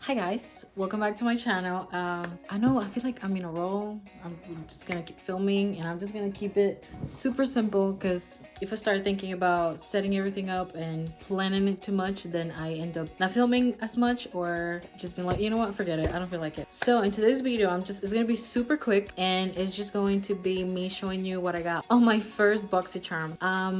Hi guys, welcome back to my channel. I know I feel like I'm in a roll. I'm just gonna keep filming and I'm just gonna keep it super simple because if I start thinking about setting everything up and planning it too much, then I end up not filming as much or just being like, you know what, forget it, I don't feel like it. So in today's video, it's gonna be super quick and it's just going to be me showing you what I got on my first Boxy charm.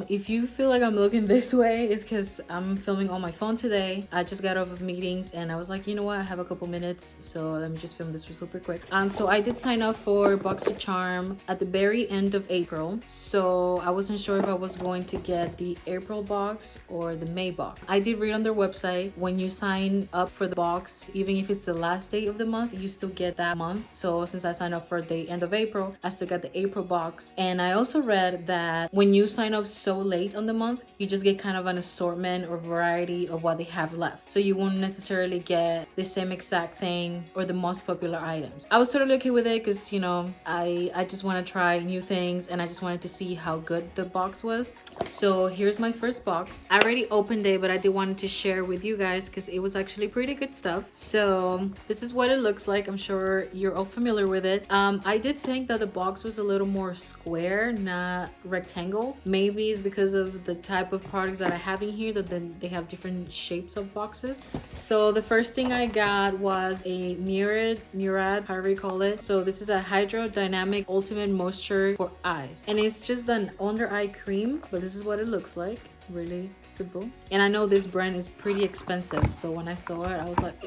If you feel like I'm looking this way, it's because I'm filming on my phone today. I just got off of meetings and I was like, you know what, I have a couple minutes, so let me just film this super quick. So I did sign up for Boxy charm at the very end of April, so I wasn't sure if I was going to get the April box or the May box. I did read on their website, when you sign up for the box, even if it's the last day of the month, you still get that month. So since I signed up for the end of April, I still got the April box. And I also read that when you sign up so late on the month, you just get kind of an assortment or variety of what they have left, so you won't necessarily get the same exact thing or the most popular items. I was totally okay with it because, you know, I just want to try new things and I just wanted to see how good the box was. So here's my first box. I already opened it, but I did want to share with you guys because it was actually pretty good stuff. So this is what it looks like. I'm sure you're all familiar with it. I did think that the box was a little more square, not rectangle. Maybe it's because of the type of products that I have in here, that then they have different shapes of boxes. So the first thing I got was a murad, however you call it. So this is a Hydrodynamic Ultimate Moisture for Eyes, and it's just an under eye cream, but this is what it looks like. Really simple. And I know this brand is pretty expensive, so when I saw it I was like,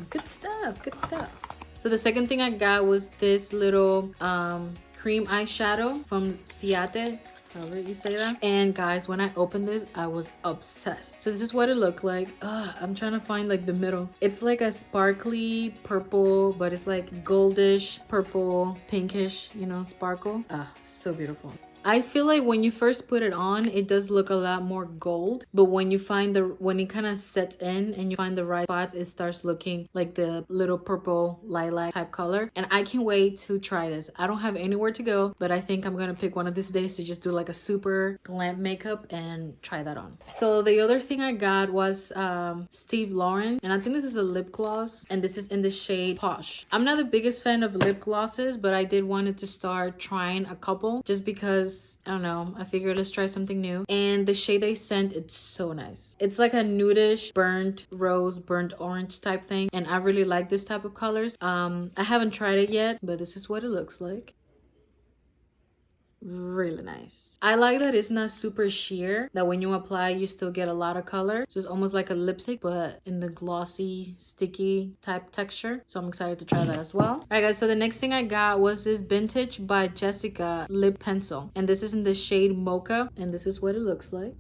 good stuff, good stuff. So the second thing I got was this little cream eyeshadow from Ciate, however you say that. And guys, when I opened this, I was obsessed. So this is what it looked like. I'm trying to find like the middle. It's like a sparkly purple, but it's like goldish purple, pinkish, you know, sparkle. So beautiful. I feel like when you first put it on, it does look a lot more gold, but when you find when it kind of sets in and you find the right spots, it starts looking like the little purple lilac type color. And I can't wait to try this. I don't have anywhere to go, but I think I'm gonna pick one of these days to just do like a super glam makeup and try that on. So the other thing I got was Steve Lauren, and I think this is a lip gloss, and this is in the shade Posh. I'm not the biggest fan of lip glosses, but I did wanted to start trying a couple just because, I don't know, I figured let's try something new. And the shade they sent, it's so nice. It's like a nudish burnt rose, burnt orange type thing, and I really like this type of colors. I haven't tried it yet, but this is what it looks like. Really nice. I like that it's not super sheer, that when you apply you still get a lot of color. So it's almost like a lipstick, but in the glossy, sticky type texture. So I'm excited to try that as well. All right guys, so the next thing I got was this Vintage by Jessica lip pencil, and this is in the shade Mocha, and this is what it looks like.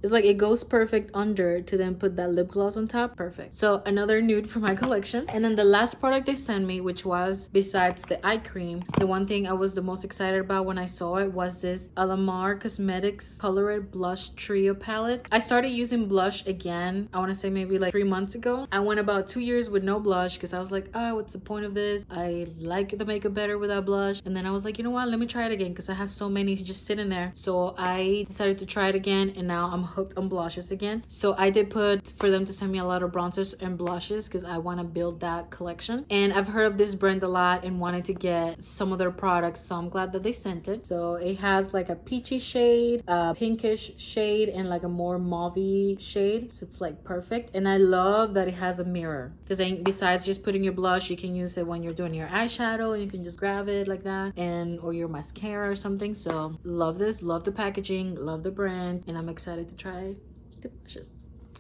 It's like it goes perfect under to then put that lip gloss on top. Perfect. So another nude for my collection. And then the last product they sent me, which was, besides the eye cream, the one thing I was the most excited about when I saw it was this Alamar Cosmetics Colored Blush Trio palette. I started using blush again, I want to say maybe like 3 months ago. I went about 2 years with no blush because I was like, oh, what's the point of this? I like the makeup better without blush. And then I was like, you know what, let me try it again because I have so many just sitting there. So I decided to try it again, and now I'm hooked on blushes again. So I did put for them to send me a lot of bronzers and blushes because I want to build that collection. And I've heard of this brand a lot and wanted to get some of their products, so I'm glad that they sent it. So it has like a peachy shade, a pinkish shade, and like a more mauvey shade, so it's like perfect. And I love that it has a mirror, because besides just putting your blush, you can use it when you're doing your eyeshadow and you can just grab it like that, and or your mascara or something. So love this, love the packaging, love the brand, and I'm excited to try the blushes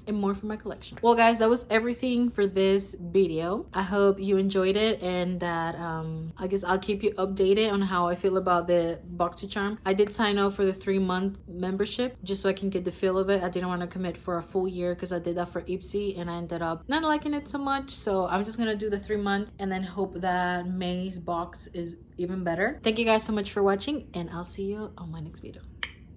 and more for my collection. Well guys, that was everything for this video. I hope you enjoyed it, and that I guess I'll keep you updated on how I feel about the Boxy charm. I did sign up for the 3-month membership just so I can get the feel of it. I didn't want to commit for a full year because I did that for Ipsy and I ended up not liking it so much. So I'm just gonna do the 3 months and then hope that May's box is even better. Thank you guys so much for watching, and I'll see you on my next video.